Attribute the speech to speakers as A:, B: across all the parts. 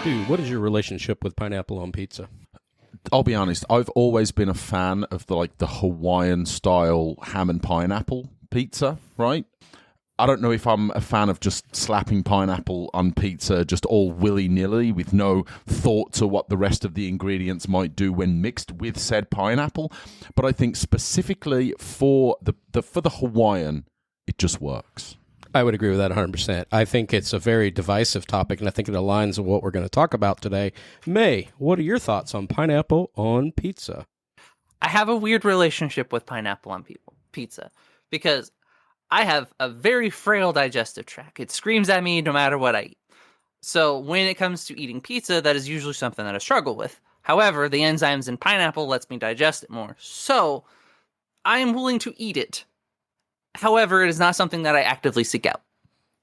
A: Stu, what is your relationship with pineapple on pizza?
B: I'll be honest, I've always been a fan of the Hawaiian style ham and pineapple pizza, right? I don't know if I'm a fan of just slapping pineapple on pizza just all willy-nilly with no thought to what the rest of the ingredients might do when mixed with said pineapple, but I think specifically for the Hawaiian, it just works.
A: I would agree with that 100%. I think it's a very divisive topic, and I think it aligns with what we're going to talk about today. May, what are your thoughts on pineapple on pizza?
C: I have a weird relationship with pineapple on pizza because I have a very frail digestive tract. It screams at me no matter what I eat. So when it comes to eating pizza, that is usually something that I struggle with. However, the enzymes in pineapple lets me digest it more. So I am willing to eat it. However, it is not something that I actively seek out.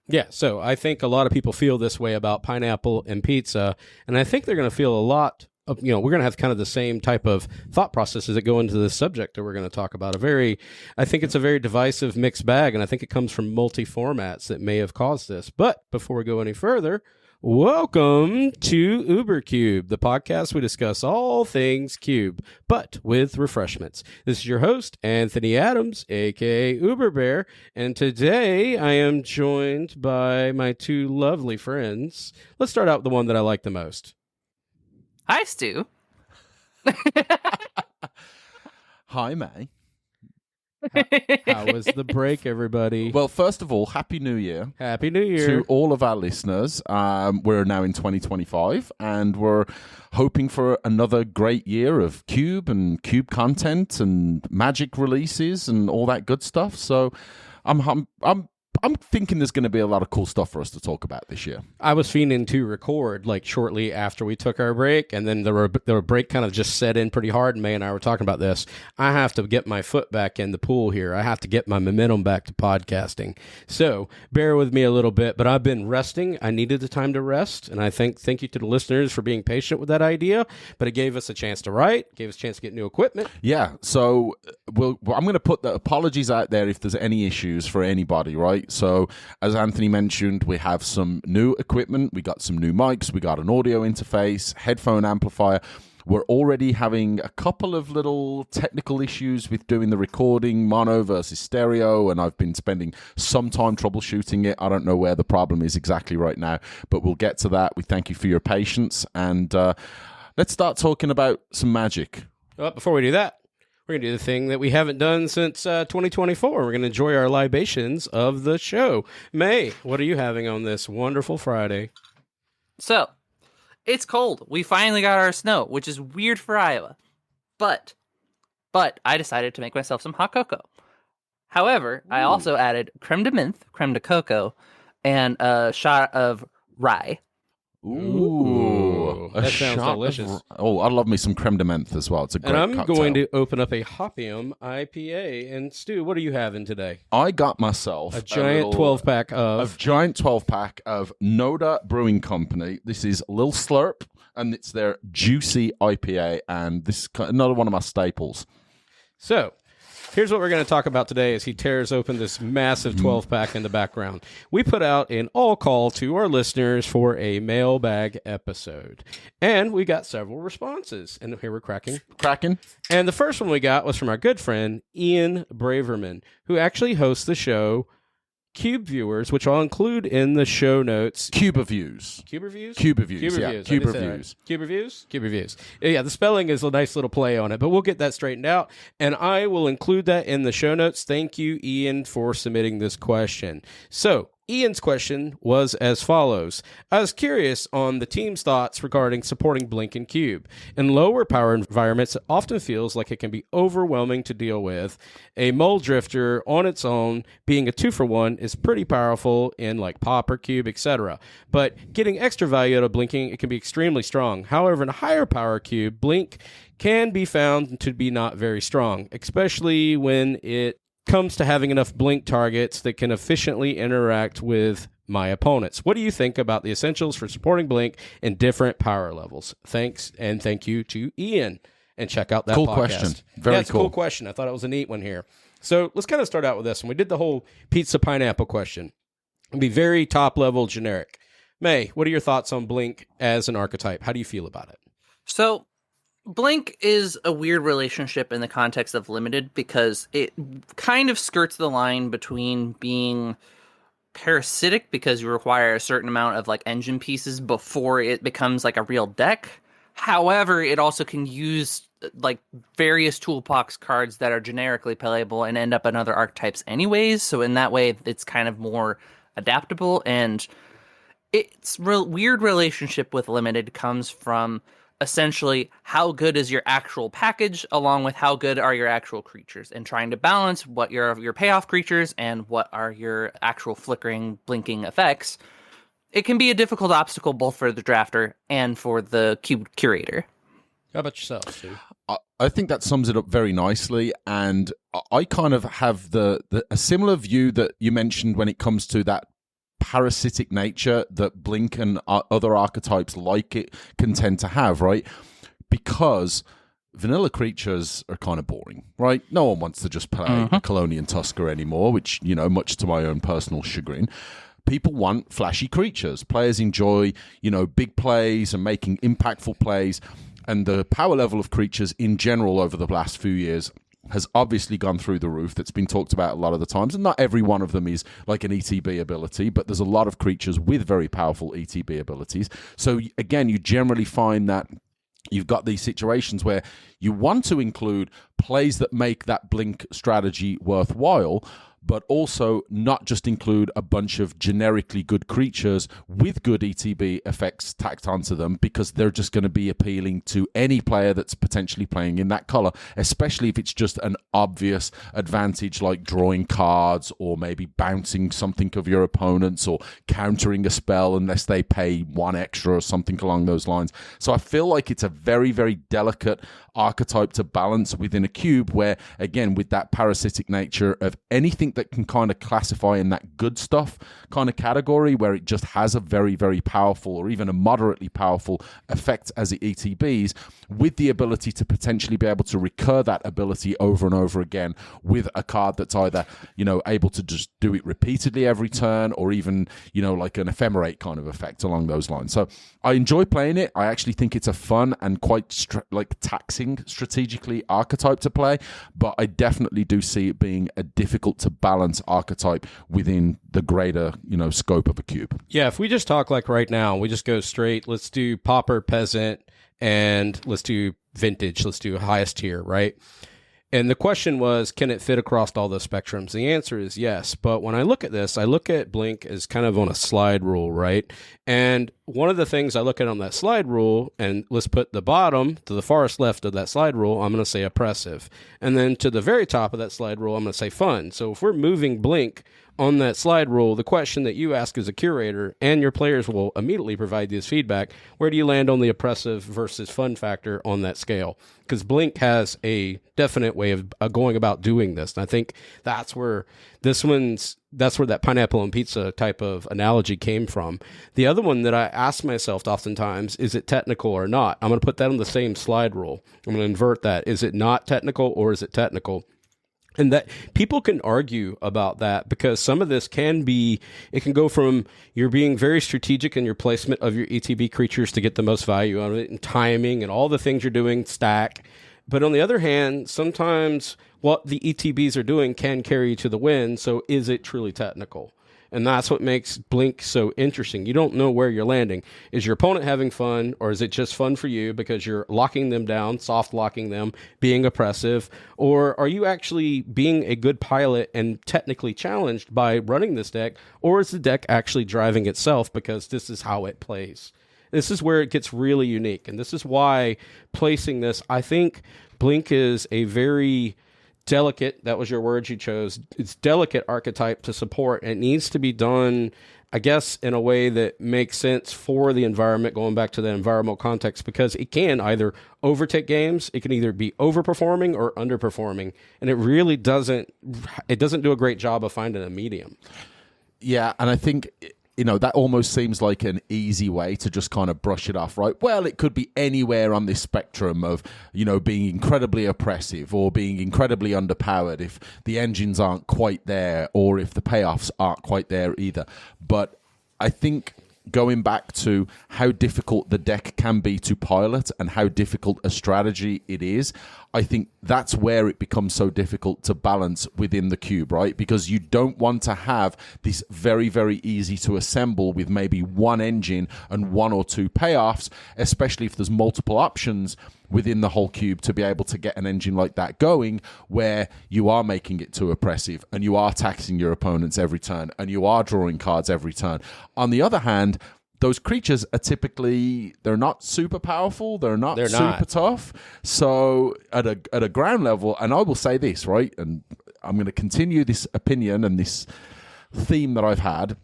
A: Yeah, so I think a lot of people feel this way about pineapple and pizza, and I think they're going to feel a lot of, we're going to have kind of the same type of thought processes that go into this subject that we're going to talk about. I think it's a very divisive mixed bag, and I think it comes from multi-formats that may have caused this. But before we go any further, welcome to UberCube, the podcast we discuss all things cube, but with refreshments. This is your host, Anthony Adams, aka UberBear, and today I am joined by my two lovely friends. Let's start out with the one that I like the most.
C: Hi, Stu.
B: Hi, May.
A: How was the break, everybody?
B: Well, first of all, Happy New Year.
A: Happy New Year.
B: To all of our listeners. We're now in 2025, and we're hoping for another great year of Cube and Cube content and Magic releases and all that good stuff. So I'm thinking there's going to be a lot of cool stuff for us to talk about this year.
A: I was fiending to record shortly after we took our break, and then the break kind of just set in pretty hard, and May and I were talking about this. I have to get my foot back in the pool here. I have to get my momentum back to podcasting. So bear with me a little bit, but I've been resting. I needed the time to rest, and I thank you to the listeners for being patient with that idea, but it gave us a chance to write, gave us a chance to get new equipment.
B: Yeah, so I'm going to put the apologies out there if there's any issues for anybody, right? So, as Anthony mentioned, we have some new equipment. We got some new mics. We got an audio interface, headphone amplifier. We're already having a couple of little technical issues with doing the recording, mono versus stereo, and I've been spending some time troubleshooting it. I don't know where the problem is exactly right now, but we'll get to that. We thank you for your patience, and let's start talking about some Magic.
A: Well, before we do that, we're going to do the thing that we haven't done since 2024. We're going to enjoy our libations of the show. May, what are you having on this wonderful Friday?
C: So, it's cold. We finally got our snow, which is weird for Iowa. But I decided to make myself some hot cocoa. However, I also added creme de menthe, creme de cocoa, and a shot of rye.
B: Ooh,
A: that sounds delicious.
B: I love me some creme de menthe as well. It's a great
A: cocktail. And I'm going to open up a Hopium IPA. And Stu, what are you having today?
B: I got myself
A: a giant 12-pack of...
B: A giant 12-pack of Noda Brewing Company. This is Lil Slurp, and it's their Juicy IPA, and this is another one of my staples.
A: So... here's what we're going to talk about today as he tears open this massive 12-pack in the background. We put out an all call to our listeners for a mailbag episode. And we got several responses. And here we're cracking. And the first one we got was from our good friend, Ian Braverman, who actually hosts the show Cube Viewers, which I'll include in the show notes.
B: Cube Reviews.
A: Cube Reviews?
B: Cube Reviews,
A: Cube
B: yeah.
A: Reviews.
B: Cube Reviews.
A: Right. Cube Reviews? Cube Reviews. Yeah, the spelling is a nice little play on it, but we'll get that straightened out, and I will include that in the show notes. Thank you, Ian, for submitting this question. So, Ian's question was as follows. I was curious on the team's thoughts regarding supporting Blink and Cube. In lower power environments, it often feels like it can be overwhelming to deal with. A Mole Drifter on its own, being a 2-for-1, is pretty powerful in like Pop or Cube, etc. But getting extra value out of blinking, it can be extremely strong. However, in a higher power cube, Blink can be found to be not very strong, especially when it comes to having enough blink targets that can efficiently interact with my opponents. What do you think about the essentials for supporting blink in different power levels? Thanks, and thank you to Ian. And check out that
B: cool
A: podcast.
B: Question. Very
A: it's
B: cool.
A: A cool question. I thought it was a neat one here. So let's kind of start out with this one. We did the whole pizza pineapple question. It'll be very top level generic. May, what are your thoughts on Blink as an archetype? How do you feel about it?
C: So, Blink is a weird relationship in the context of limited because it kind of skirts the line between being parasitic because you require a certain amount of like engine pieces before it becomes like a real deck. However, it also can use like various toolbox cards that are generically playable and end up in other archetypes anyways. So in that way, it's kind of more adaptable, and its weird relationship with limited comes from essentially how good is your actual package along with how good are your actual creatures, and trying to balance what your payoff creatures and what are your actual flickering, blinking effects. It can be a difficult obstacle both for the drafter and for the curator.
A: How about yourself, Stu?
B: I think that sums it up very nicely, and I kind of have a similar view that you mentioned when it comes to that parasitic nature that Blink and other archetypes like it can tend to have, right? Because vanilla creatures are kind of boring, right? No one wants to just play a Colonian Tusker anymore, which, you know, much to my own personal chagrin. People want flashy creatures. Players enjoy, you know, big plays and making impactful plays. And the power level of creatures in general over the last few years has obviously gone through the roof. That's been talked about a lot of the times. And not every one of them is like an ETB ability, but there's a lot of creatures with very powerful ETB abilities. So again, you generally find that you've got these situations where you want to include plays that make that Blink strategy worthwhile, but also not just include a bunch of generically good creatures with good ETB effects tacked onto them, because they're just going to be appealing to any player that's potentially playing in that color, especially if it's just an obvious advantage like drawing cards or maybe bouncing something of your opponents or countering a spell unless they pay one extra or something along those lines. So I feel like it's a very, very delicate archetype to balance within a cube where, again, with that parasitic nature of anything that can kind of classify in that good stuff kind of category where it just has a very, very powerful or even a moderately powerful effect as it ETBs, with the ability to potentially be able to recur that ability over and over again with a card that's either, you know, able to just do it repeatedly every turn or even, you know, like an ephemerate kind of effect along those lines. So I enjoy playing it. I actually think it's a fun and quite taxing strategically archetype to play, but I definitely do see it being a difficult to balance archetype within the greater, you know, scope of a cube.
A: Yeah, if we just talk like right now, we just go straight, let's do Pauper, Peasant, and let's do Vintage, let's do highest tier, right? And the question was, can it fit across all those spectrums? The answer is yes. But when I look at this, I look at Blink as kind of on a slide rule, right? And one of the things I look at on that slide rule, and let's put the bottom to the farthest left of that slide rule, I'm going to say oppressive. And then to the very top of that slide rule, I'm going to say fun. So if we're moving Blink on that slide rule, the question that you ask as a curator, and your players will immediately provide this feedback, where do you land on the oppressive versus fun factor on that scale? Because Blink has a definite way of going about doing this. And I think that's where that pineapple and pizza type of analogy came from. The other one that I ask myself oftentimes, is it technical or not? I'm going to put that on the same slide rule. I'm going to invert that. Is it not technical or is it technical? And that people can argue about that, because some of this can go from you're being very strategic in your placement of your ETB creatures to get the most value out of it, and timing and all the things you're doing stack. But on the other hand, sometimes what the ETBs are doing can carry you to the win. So is it truly technical? And that's what makes Blink so interesting. You don't know where you're landing. Is your opponent having fun, or is it just fun for you because you're locking them down, soft locking them, being oppressive? Or are you actually being a good pilot and technically challenged by running this deck? Or is the deck actually driving itself because this is how it plays? This is where it gets really unique. And this is why placing this, I think Blink is a very delicate, that was your word you chose, it's delicate archetype to support. It needs to be done, I guess, in a way that makes sense for the environment, going back to the environmental context, because it can either overtake games, it can either be overperforming or underperforming, and it really doesn't do a great job of finding a medium.
B: Yeah, and I think, you know, that almost seems like an easy way to just kind of brush it off, right? Well, it could be anywhere on this spectrum of, you know, being incredibly oppressive or being incredibly underpowered if the engines aren't quite there or if the payoffs aren't quite there either. But I think going back to how difficult the deck can be to pilot and how difficult a strategy it is, I think that's where it becomes so difficult to balance within the cube, right? Because you don't want to have this very, very easy to assemble with maybe one engine and one or two payoffs, especially if there's multiple options within the whole cube to be able to get an engine like that going, where you are making it too oppressive and you are taxing your opponents every turn and you are drawing cards every turn. On the other hand, those creatures are typically, they're not super powerful, they're not super tough. So at a ground level, and I will say this, right, and I'm going to continue this opinion and this theme that I've had,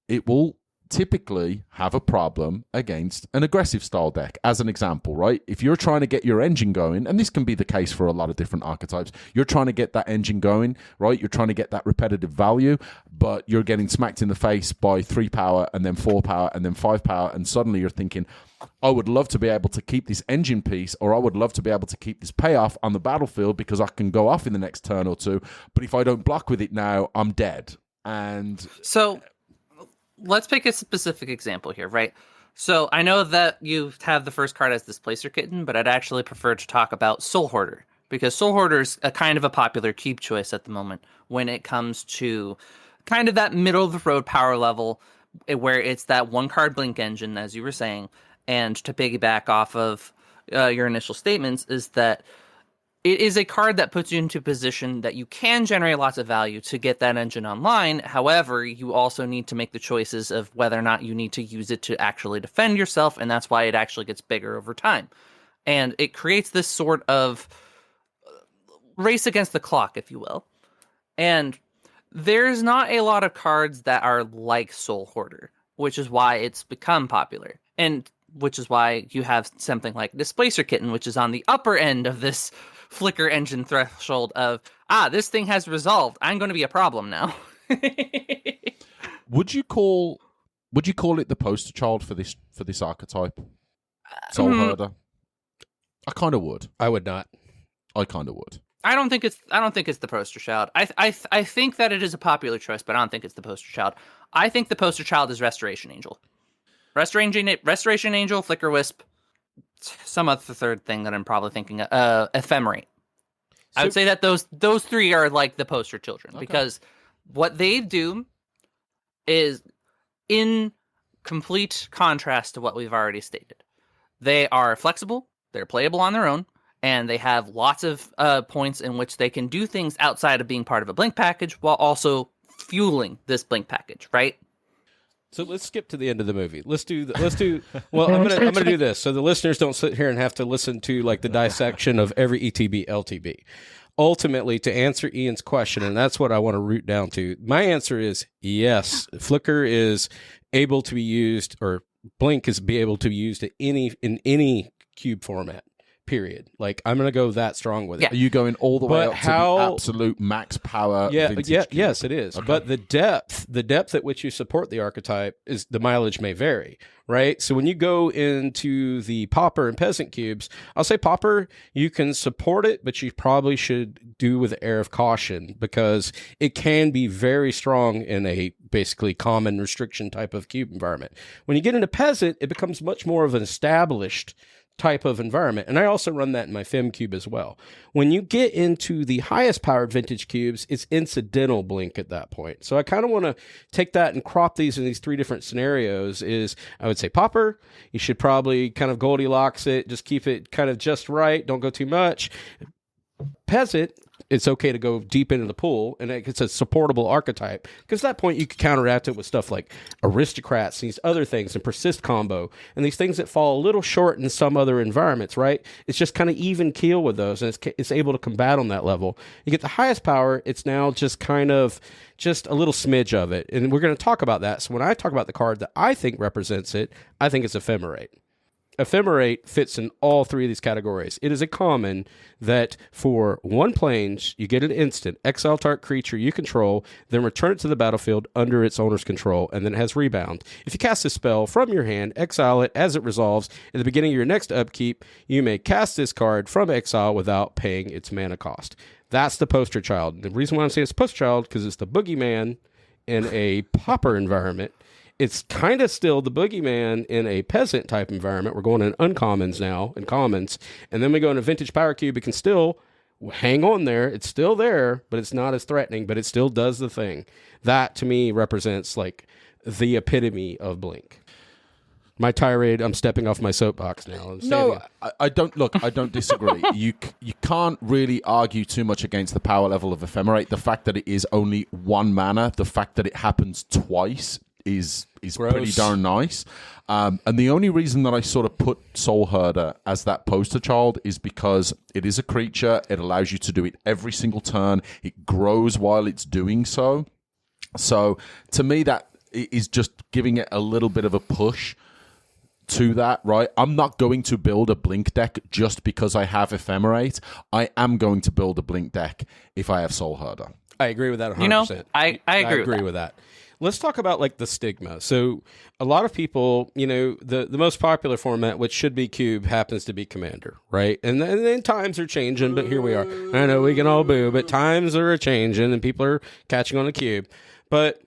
B: it will typically have a problem against an aggressive style deck. As an example, right? If you're trying to get your engine going, and this can be the case for a lot of different archetypes, you're trying to get that engine going, right? You're trying to get that repetitive value, but you're getting smacked in the face by 3 power and then 4 power and then 5 power, and suddenly you're thinking, I would love to be able to keep this engine piece, or I would love to be able to keep this payoff on the battlefield because I can go off in the next turn or two, but if I don't block with it now, I'm dead. And
C: so let's pick a specific example here, right? So I know that you have the first card as Displacer Kitten, but I'd actually prefer to talk about Soul Hoarder, because Soul Hoarder is a kind of a popular cube choice at the moment when it comes to kind of that middle of the road power level, where it's that one card blink engine, as you were saying. And to piggyback off of your initial statements, is that it is a card that puts you into a position that you can generate lots of value to get that engine online. However, you also need to make the choices of whether or not you need to use it to actually defend yourself, and that's why it actually gets bigger over time. And it creates this sort of race against the clock, if you will. And there's not a lot of cards that are like Soul Hoarder, which is why it's become popular. And which is why you have something like Displacer Kitten, which is on the upper end of this flicker engine threshold of, this thing has resolved, I'm going to be a problem now.
B: Would you call it the poster child for this archetype? Soul Herder? I kind of would.
A: I would not.
B: I kind of would.
C: I don't think it's the poster child. I think that it is a popular choice, but I don't think it's the poster child. I think the poster child is Restoration Angel. Restoration Angel, Flicker Wisp, some other third thing that I'm probably thinking of, Ephemerate. I would say that those three are like the poster children, because what they do is in complete contrast to what we've already stated. They are flexible, they're playable on their own, and they have lots of points in which they can do things outside of being part of a blink package while also fueling this blink package, right?
A: So let's skip to the end of the movie. Let's do. Well, I'm gonna do this so the listeners don't sit here and have to listen to like the dissection of every ETB LTB. Ultimately, to answer Ian's question, and that's what I want to root down to. My answer is yes. Flicker is able to be used, or Blink is be able to be used in any cube format. Period. Like, I'm going to go that strong with it.
B: Are you going all the way up to the absolute max power?
A: Yes, it is. Okay. But the depth at which you support the archetype is the mileage may vary, right? So when you go into the Pauper and Peasant cubes, I'll say Pauper, you can support it, but you probably should do with an air of caution, because it can be very strong in a basically common restriction type of cube environment. When you get into Peasant, it becomes much more of an established type of environment. And I also run that in my Fem cube as well. When you get into the highest powered vintage cubes, it's incidental blink at that point. So I kind of want to take that and crop these in these three different scenarios. Is I would say Pauper, you should probably kind of Goldilocks it, just keep it kind of just right, don't go too much. Peasant, it's okay to go deep into the pool, and it's a supportable archetype, because at that point you could counteract it with stuff like Aristocrats, these other things, and Persist combo, and these things that fall a little short in some other environments, right? It's just kind of even keel with those, and it's able to combat on that level. You get the highest power, it's now just kind of just a little smidge of it, and we're going to talk about that. So when I talk about the card that I think represents it, I think it's Ephemerate. Ephemerate fits in all three of these categories. It is a common that for one planes, you get an instant, exile target creature you control, then return it to the battlefield under its owner's control, and then it has rebound. If you cast this spell from your hand, exile it as it resolves. At the beginning of your next upkeep, you may cast this card from exile without paying its mana cost. That's the poster child. The reason why I'm saying it's poster child, because it's the boogeyman in a Pauper environment. it's kind of still the boogeyman in a peasant type environment. We're going in uncommons now and commons, and then we go into vintage power cube. It can still hang on there. It's still there, but it's not as threatening, but it still does the thing. That to me represents like the epitome of Blink. My tirade, I'm stepping off my soapbox now.
B: No, I don't disagree. You can't really argue too much against the power level of Ephemerate. The fact that it is only 1 mana, the fact that it happens twice is pretty darn nice. And the only reason that I sort of put Soul Herder as that poster child is because it is a creature. It allows you to do it every single turn. It grows while it's doing so. So to me, that is just giving it a little bit of a push to that, right? I'm not going to build a Blink deck just because I have Ephemerate. I am going to build a Blink deck if I have Soul Herder.
A: I agree with that 100%.
C: You know, I agree
A: with that. Let's talk about like the stigma. So a lot of people, you know, the most popular format, which should be Cube, happens to be Commander, right? And then times are changing, but here we are. I know we can all boo, but times are changing and people are catching on the Cube. But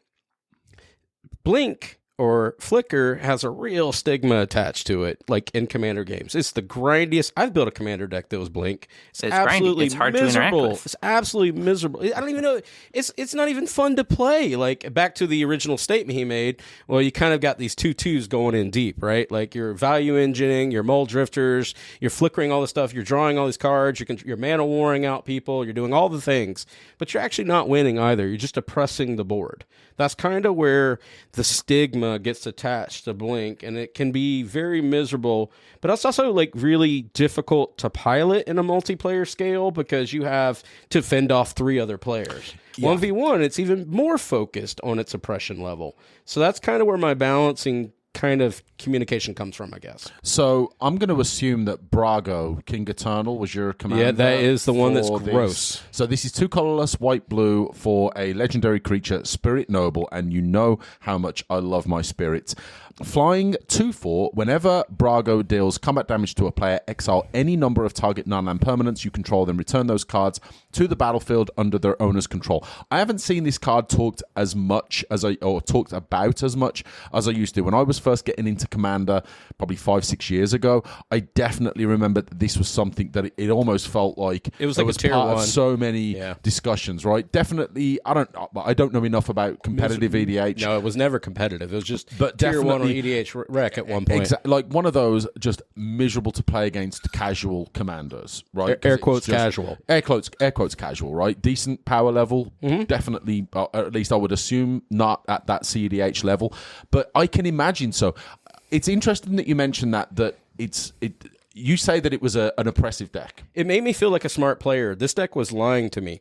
A: Blink or Flicker has a real stigma attached to it, like in Commander games. It's the grindiest. I've built a Commander deck that was Blink. It's absolutely
C: it's hard
A: miserable.
C: to interact with.
A: It's absolutely miserable. I don't even know. It's not even fun to play. Like, back to the original statement he made, well, you kind of got these 2/2s going in deep, right? Like, you're value engineering, you're mole drifters, you're flickering all this stuff, you're drawing all these cards, you're mana warring out people, you're doing all the things, but you're actually not winning either. You're just oppressing the board. That's kind of where the stigma gets attached to Blink, and it can be very miserable, but it's also like really difficult to pilot in a multiplayer scale because you have to fend off 3 other players. Yeah. 1v1, it's even more focused on its oppression level. So that's kind of where my balancing kind of communication comes from, I guess.
B: So I'm going to assume that Brago, King Eternal, was your commander.
A: Yeah, that is the one that's
B: this.
A: gross.
B: So this is 2 colorless, white-blue for a legendary creature, Spirit Noble, and you know how much I love my spirits. Flying 2/4, whenever Brago deals combat damage to a player, exile any number of target non-land permanents you control, then return those cards to the battlefield under their owner's control. I haven't seen this card talked as much as talked about as much as I used to. When I was first getting into Commander, probably 5-6 years ago, I definitely remember that this was something that it almost felt like
A: it was like a tier
B: part
A: 1
B: of so many discussions, right? Definitely, I don't know enough about competitive EDH.
A: No, it was never competitive. It was just tier 1 on EDH rec at one point.
B: Exactly, like one of those just miserable to play against casual commanders, right?
A: Air quotes casual.
B: Air quotes casual, right? Decent power level, definitely, at least I would assume not at that CEDH level, but I can imagine. So it's interesting that you mentioned that you say that it was an oppressive deck.
A: It made me feel like a smart player. This deck was lying to me.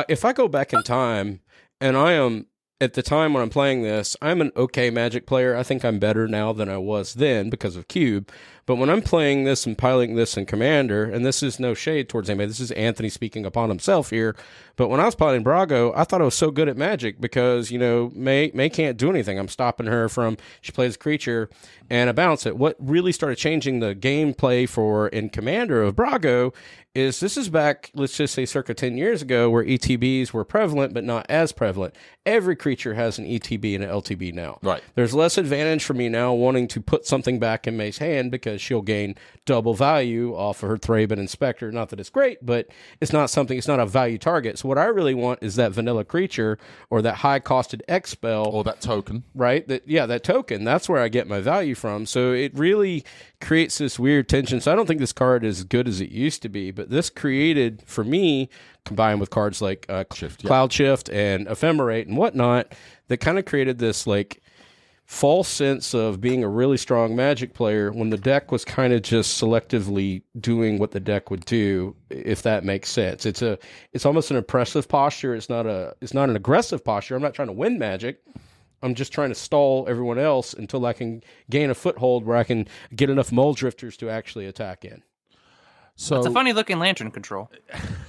A: If I go back in time, and I am, at the time when I'm playing this, I'm an okay Magic player. I think I'm better now than I was then because of Cube. But when I'm playing this and piloting this in Commander, and this is no shade towards anybody, this is Anthony speaking upon himself here. But when I was piloting Brago, I thought I was so good at Magic because, you know, May can't do anything. I'm stopping her she plays a creature, and I bounce it. What really started changing the gameplay for in Commander of Brago is this is back, let's just say circa 10 years ago, where ETBs were prevalent, but not as prevalent. Every creature has an ETB and an LTB now.
B: Right.
A: There's less advantage for me now wanting to put something back in May's hand because she'll gain double value off of her Thraben Inspector. Not that it's great, but it's not a value target. So what I really want is that vanilla creature or that high-costed X spell.
B: Or that token.
A: Right? That token. That's where I get my value from. So it really creates this weird tension. So I don't think this card is as good as it used to be, but this created, for me, combined with cards like Cloud Shift and Ephemerate and whatnot, that kind of created this like false sense of being a really strong Magic player when the deck was kind of just selectively doing what the deck would do, if that makes sense. It's almost an oppressive posture. It's not an aggressive posture. I'm not trying to win Magic. I'm just trying to stall everyone else until I can gain a foothold where I can get enough mole drifters to actually attack in.
B: So
C: it's a funny looking lantern control.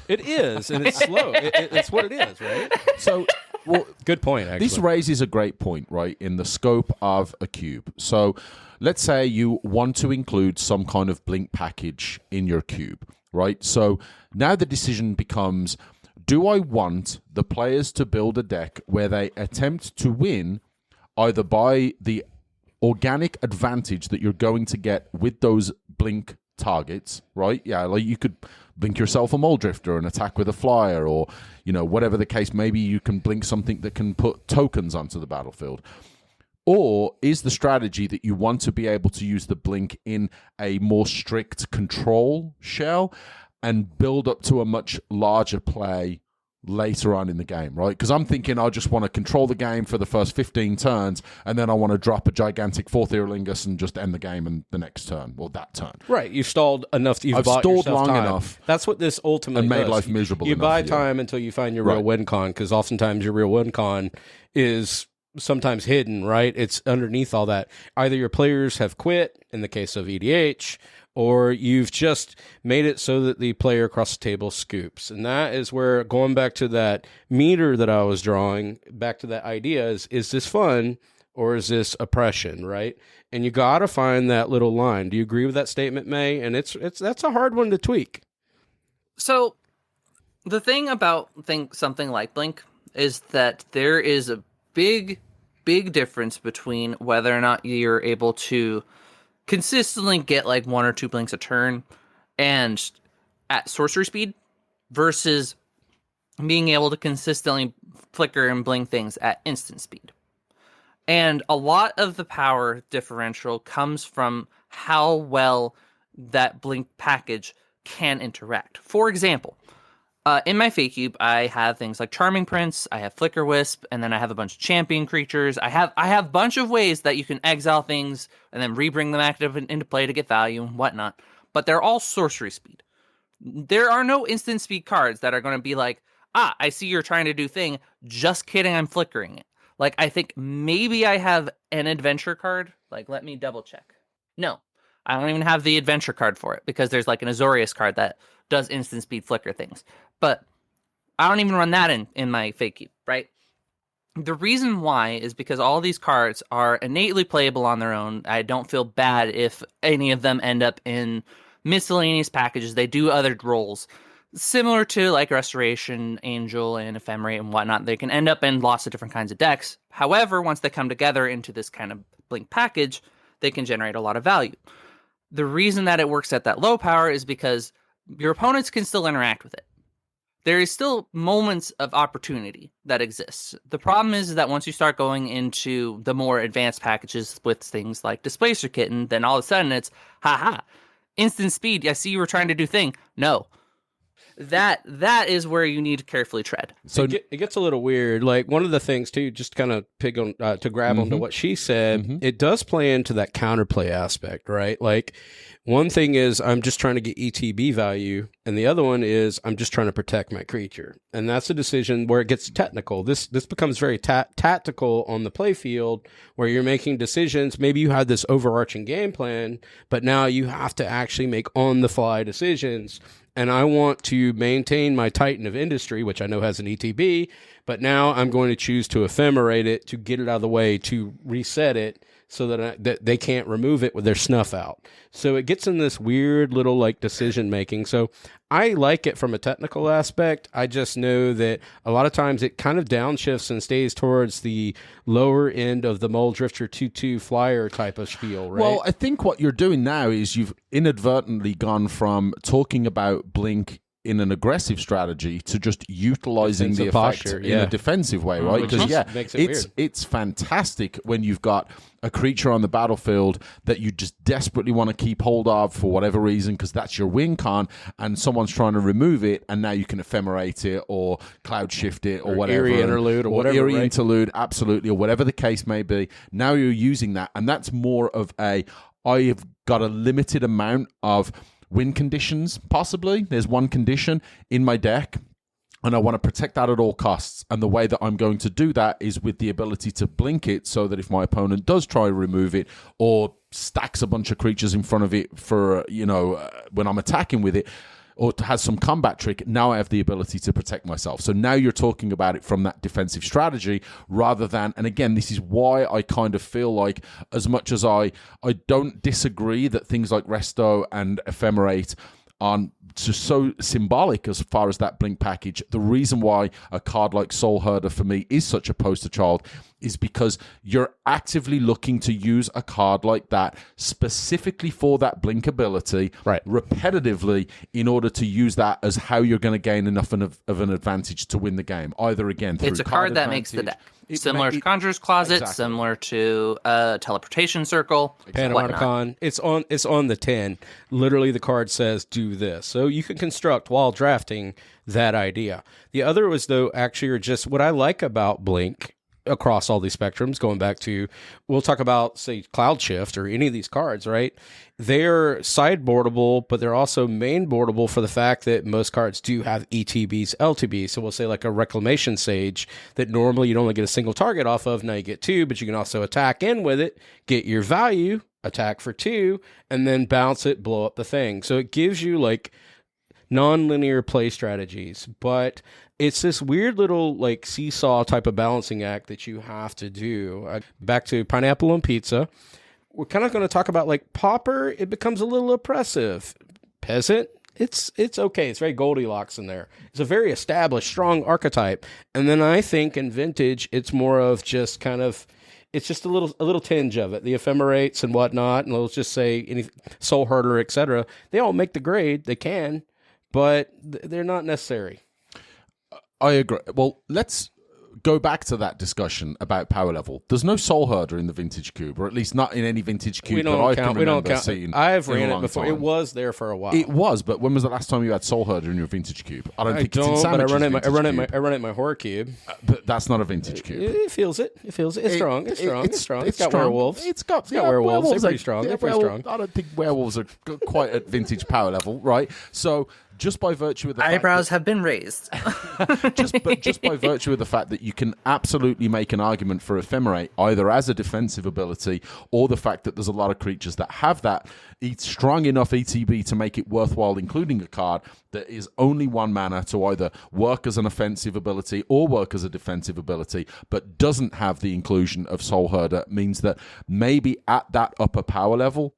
A: It is, and it's slow. It's what it is, right?
B: So, well,
A: good point, actually.
B: This raises a great point, right, in the scope of a cube. So let's say you want to include some kind of Blink package in your cube, right? So now the decision becomes, do I want the players to build a deck where they attempt to win either by the organic advantage that you're going to get with those blink targets, right? Yeah, like you could blink yourself a Mole Drifter and attack with a flyer, or, you know, whatever the case, maybe you can blink something that can put tokens onto the battlefield. Or is the strategy that you want to be able to use the blink in a more strict control shell and build up to a much larger play later on in the game, right? Because I'm thinking I just want to control the game for the first 15 turns, and then I want to drop a gigantic fourth Earlingus and just end the game in the next turn, or that turn.
A: Right, you've stalled enough. I've
B: stalled long enough.
A: That's what this ultimately
B: and made
A: does.
B: life miserable.
A: You
B: enough,
A: buy time until you find your real win con, because oftentimes your real win con is sometimes hidden, right? It's underneath all that. Either your players have quit, in the case of EDH, or you've just made it so that the player across the table scoops. And that is where, going back to that meter that I was drawing, back to that idea is this fun or is this oppression, right? And you got to find that little line. Do you agree with that statement, May? And that's a hard one to tweak.
C: So the thing about something like Blink is that there is a big difference between whether or not you're able to consistently get like 1 or 2 blinks a turn and at sorcery speed versus being able to consistently flicker and blink things at instant speed. And a lot of the power differential comes from how well that blink package can interact. For example, in my Fate Cube, I have things like Charming Prince, I have Flicker Wisp, and then I have a bunch of champion creatures. I have a bunch of ways that you can exile things and then rebring them active into play to get value and whatnot. But they're all sorcery speed. There are no instant speed cards that are going to be like, I see you're trying to do thing. Just kidding, I'm flickering it. Like, I think maybe I have an adventure card. Like, let me double check. No, I don't even have the adventure card for it because there's like an Azorius card that does instant speed flicker things. But I don't even run that in my Fate Cube, right? The reason why is because all these cards are innately playable on their own. I don't feel bad if any of them end up in miscellaneous packages. They do other roles. Similar to like Restoration, Angel, and Ephemerate and whatnot. They can end up in lots of different kinds of decks. However, once they come together into this kind of Blink package, they can generate a lot of value. The reason that it works at that low power is because your opponents can still interact with it. There is still moments of opportunity that exists. The problem is that once you start going into the more advanced packages with things like Displacer Kitten, then all of a sudden it's, instant speed. I see you were trying to do thing. No. That is where you need to carefully tread.
A: So it gets a little weird. Like one of the things too, just kind of to grab onto what she said, it does play into that counterplay aspect, right? Like one thing is I'm just trying to get ETB value, and the other one is I'm just trying to protect my creature, and that's a decision where it gets technical. This becomes very tactical on the play field, where you're making decisions. Maybe you had this overarching game plan, but now you have to actually make on the fly decisions. And I want to maintain my Titan of Industry, which I know has an ETB, but now I'm going to choose to ephemerate it, to get it out of the way, to reset it so that they can't remove it with their snuff out. So it gets in this weird little like decision making. So I like it from a technical aspect. I just know that a lot of times it kind of downshifts and stays towards the lower end of the Mole Drifter 2/2 flyer type of spiel, right?
B: Well, I think what you're doing now is you've inadvertently gone from talking about Blink in an aggressive strategy to just utilizing the effect in a defensive way, right? Because it's fantastic when you've got a creature on the battlefield that you just desperately want to keep hold of for whatever reason, because that's your win con, and someone's trying to remove it, and now you can ephemerate it or cloud shift it or whatever.
A: Eerie Interlude or whatever.
B: Eerie Interlude, absolutely, or whatever the case may be. Now you're using that, and that's more of I have got a limited amount of win conditions, possibly. There's one condition in my deck, and I want to protect that at all costs. And the way that I'm going to do that is with the ability to blink it, so that if my opponent does try to remove it or stacks a bunch of creatures in front of it for, when I'm attacking with it, or has some combat trick, now I have the ability to protect myself. So now you're talking about it from that defensive strategy rather than, and again, this is why I kind of feel like, as much as I don't disagree that things like Resto and Ephemerate are just so symbolic as far as that Blink package, the reason why a card like Soul Herder for me is such a poster child is because you're actively looking to use a card like that specifically for that blink ability repetitively in order to use that as how you're going to gain enough of an advantage to win the game. Either again through
C: it's a card that makes the deck. Similar to Conjurer's Closet, similar to Teleportation Circle,
A: Panopticon. It's on the 10. Literally, the card says, do this. So you can construct while drafting that idea. The other was, though, actually, are just what I like about Blink across all these spectrums, going back to, we'll talk about, say, Cloud Shift or any of these cards, right? They're sideboardable, but they're also mainboardable for the fact that most cards do have ETBs, LTBs. So we'll say like a Reclamation Sage that normally you'd only get a single target off of. Now you get 2, but you can also attack in with it, get your value, attack for 2, and then bounce it, blow up the thing. So it gives you like non-linear play strategies, but it's this weird little like seesaw type of balancing act that you have to do. Back to Pineapple on Pizza. We're kind of going to talk about like Pauper. It becomes a little oppressive. Peasant, it's okay. It's very Goldilocks in there. It's a very established, strong archetype. And then I think in Vintage, it's more of just kind of, it's just a little tinge of it. The ephemerates and whatnot, and let's just say any Soul Herder, etc. They all make the grade. They can, but they're not necessary.
B: I agree. Well, let's go back to that discussion about power level. There's no Soul Herder in the Vintage Cube, or at least not in any Vintage Cube that I can remember seeing.
A: I've ran it before. It was there for a while.
B: It was, but when was the last time you had Soul Herder in your Vintage Cube? I don't think it's in Sandwich's
A: I run it in my Horror Cube.
B: But that's not a Vintage Cube.
A: It feels it. It feels it. It's strong. It's strong. It's strong. It's got
B: strong.
A: werewolves.
B: It's got
A: werewolves. They're pretty strong. They're pretty strong.
B: I don't think werewolves are quite at Vintage power level, right? So just by virtue of the
C: eyebrows have been raised.
B: just by virtue of the fact that you can absolutely make an argument for Ephemerate either as a defensive ability or the fact that there's a lot of creatures that have that strong enough ETB to make it worthwhile including a card that is only 1 mana to either work as an offensive ability or work as a defensive ability, but doesn't have the inclusion of Soul Herder, means that maybe at that upper power level,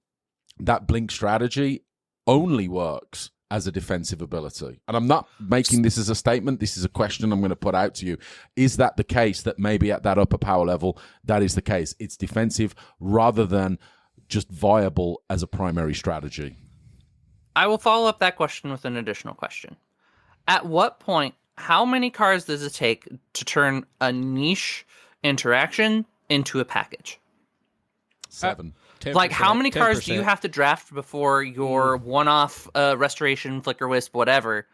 B: that Blink strategy only works as a defensive ability. And I'm not making this as a statement. This is a question I'm going to put out to you. Is that the case, that maybe at that upper power level, that is the case? It's defensive rather than just viable as a primary strategy.
C: I will follow up that question with an additional question. At what point, how many cards does it take to turn a niche interaction into a package?
B: 7.
A: 10%,
C: like, how many cards
A: 10%.
C: do you have to draft before your one-off restoration, flicker wisp, whatever,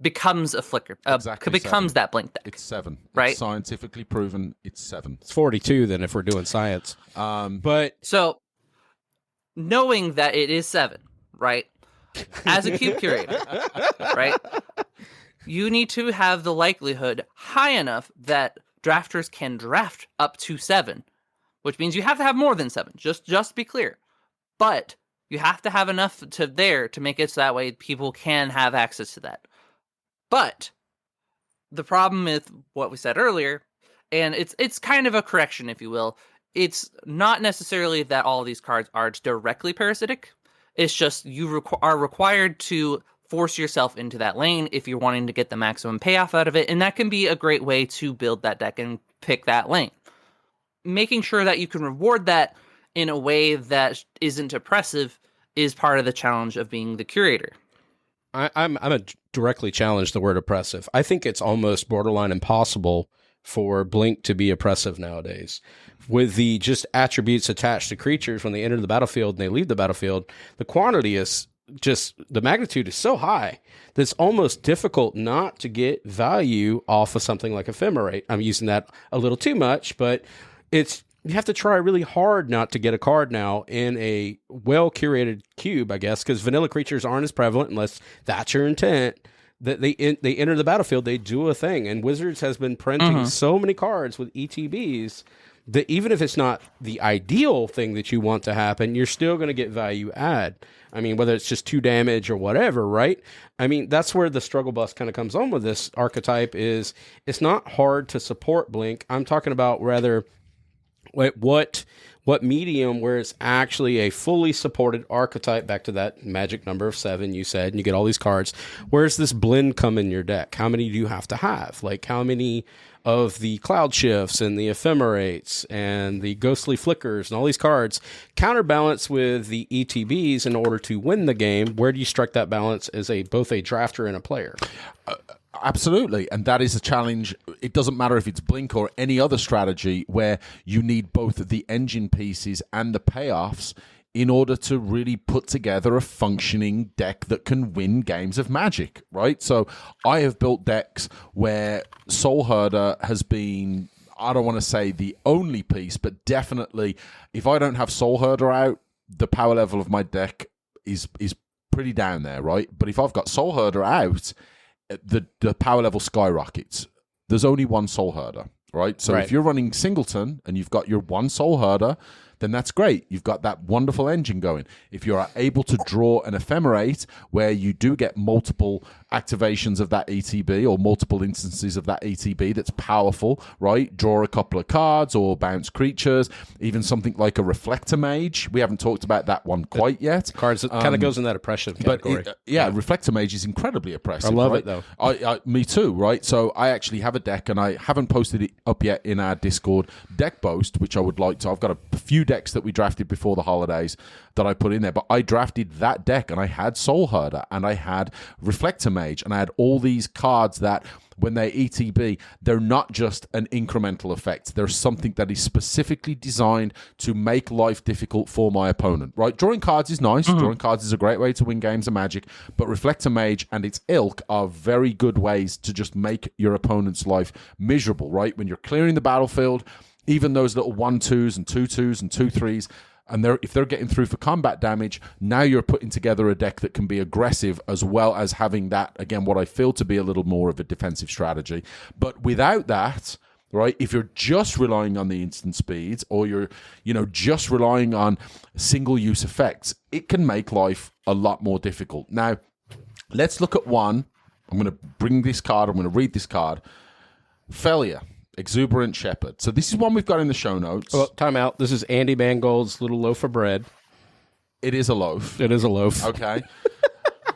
C: becomes a flicker? Becomes 7. That blink deck.
B: It's 7.
C: Right?
B: It's scientifically proven. It's 7.
A: It's 42 then if we're doing science. But
C: so, knowing that it is 7, right? As a cube curator, right? You need to have the likelihood high enough that drafters can draft up to 7. Which means you have to have more than 7, just be clear. But you have to have enough to make it so that way people can have access to that. But the problem with what we said earlier, and it's kind of a correction, if you will, it's not necessarily that all of these cards are directly parasitic. It's just you are required to force yourself into that lane if you're wanting to get the maximum payoff out of it, and that can be a great way to build that deck and pick that lane. Making sure that you can reward that in a way that isn't oppressive is part of the challenge of being the curator.
A: I'm a directly challenge the word oppressive. I think it's almost borderline impossible for Blink to be oppressive nowadays. With the just attributes attached to creatures when they enter the battlefield and they leave the battlefield, the quantity is just, the magnitude is so high that it's almost difficult not to get value off of something like Ephemerate. I'm using that a little too much, but you have to try really hard not to get a card now in a well-curated cube, I guess, because vanilla creatures aren't as prevalent unless that's your intent. That they enter the battlefield, they do a thing. And Wizards has been printing so many cards with ETBs that even if it's not the ideal thing that you want to happen, you're still going to get value add. I mean, whether it's just 2 damage or whatever, right? I mean, that's where the struggle bus kind of comes on with this archetype is it's not hard to support Blink. I'm talking about rather what what medium where it's actually a fully supported archetype, back to that magic number of 7 you said, and you get all these cards. Where's this blend come in your deck? How many do you have to have? Like, how many of the cloud shifts and the ephemerates and the ghostly flickers and all these cards counterbalance with the ETBs in order to win the game? Where do you strike that balance as both a drafter and a player?
B: Absolutely. And that is a challenge. It doesn't matter if it's Blink or any other strategy where you need both the engine pieces and the payoffs in order to really put together a functioning deck that can win games of Magic, right? So I have built decks where Soul Herder has been, I don't want to say the only piece, but definitely if I don't have Soul Herder out, the power level of my deck is pretty down there, right? But if I've got Soul Herder out, the power level skyrockets. There's only one Soul Herder, right? So if you're running Singleton and you've got your one Soul Herder, then that's great. You've got that wonderful engine going. If you're able to draw an ephemerate where you do get multiple activations of that ETB or multiple instances of that ETB that's powerful, right? Draw a couple of cards or bounce creatures, even something like a Reflector Mage. We haven't talked about that one quite yet.
A: Cards that kind of goes in that oppressive category.
B: But Reflector Mage is incredibly oppressive.
A: I love
B: right?
A: it, though.
B: Me too, right? So I actually have a deck, and I haven't posted it up yet in our Discord, Deck Boast, which I would like to. I've got a few decks that we drafted before the holidays that I put in there, but I drafted that deck and I had Soul Herder and I had Reflector Mage and I had all these cards that when they ETB, they're not just an incremental effect. They're something that is specifically designed to make life difficult for my opponent, right? Drawing cards is nice. Mm-hmm. Drawing cards is a great way to win games of Magic, but Reflector Mage and its ilk are very good ways to just make your opponent's life miserable, right? When you're clearing the battlefield, even those little 1/2s and 2/2s and 2/3s, and if they're getting through for combat damage, now you're putting together a deck that can be aggressive as well as having that, again, what I feel to be a little more of a defensive strategy. But without that, right, if you're just relying on the instant speeds or you're, just relying on single-use effects, it can make life a lot more difficult. Now, let's look at one. I'm going to bring this card. I'm going to read this card. Failure. Exuberant Shepherd. So this is one we've got in the show notes.
A: Well, time out. This is Andy Mangold's little loaf of bread.
B: It is a loaf.
A: It is a loaf.
B: Okay.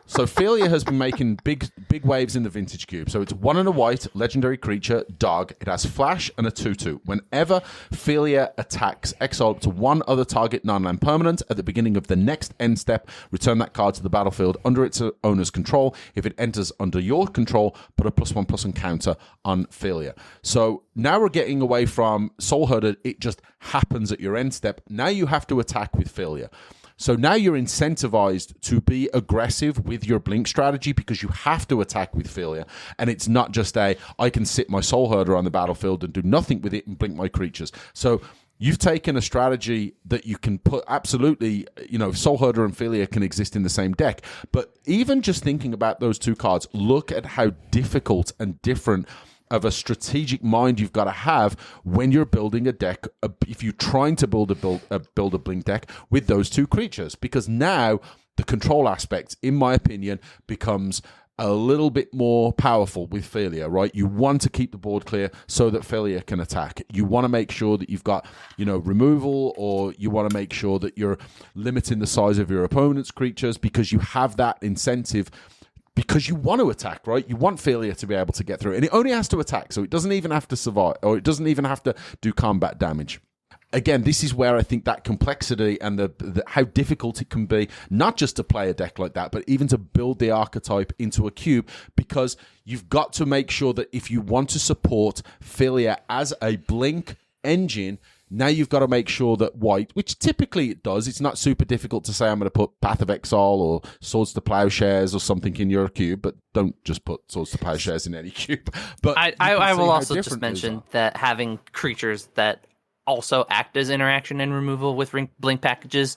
B: So Failure has been making big waves in the Vintage Cube. So it's 1 and a white, legendary creature, dog. It has flash and a 2/2. Whenever Failure attacks, exile up to one other target non-land permanent. At the beginning of the next end step, return that card to the battlefield under its owner's control. If it enters under your control, put a +1/+1 counter on Failure. So now we're getting away from Soul Herder. It just happens at your end step. Now you have to attack with Failure. So now you're incentivized to be aggressive with your Blink strategy because you have to attack with Failure. And it's not just I can sit my Soul Herder on the battlefield and do nothing with it and blink my creatures. So you've taken a strategy that you can put absolutely, Soul Herder and Failure can exist in the same deck. But even just thinking about those two cards, look at how difficult and different of a strategic mind you've got to have when you're building a deck, if you're trying to build a Blink deck with those two creatures, because now the control aspect, in my opinion, becomes a little bit more powerful with Failure, right? You want to keep the board clear so that Failure can attack. You want to make sure that you've got, removal, or you want to make sure that you're limiting the size of your opponent's creatures because you have that incentive. Because you want to attack, right? You want Failure to be able to get through. And it only has to attack, so it doesn't even have to survive, or it doesn't even have to do combat damage. Again, this is where I think that complexity and the how difficult it can be, not just to play a deck like that, but even to build the archetype into a cube, because you've got to make sure that if you want to support Failure as a Blink engine, now you've got to make sure that white, which typically it does, it's not super difficult to say I'm going to put Path of Exile or Swords to Plowshares or something in your cube, but don't just put Swords to Plowshares in any cube. But
C: I will also just mention that having creatures that also act as interaction and removal with Blink packages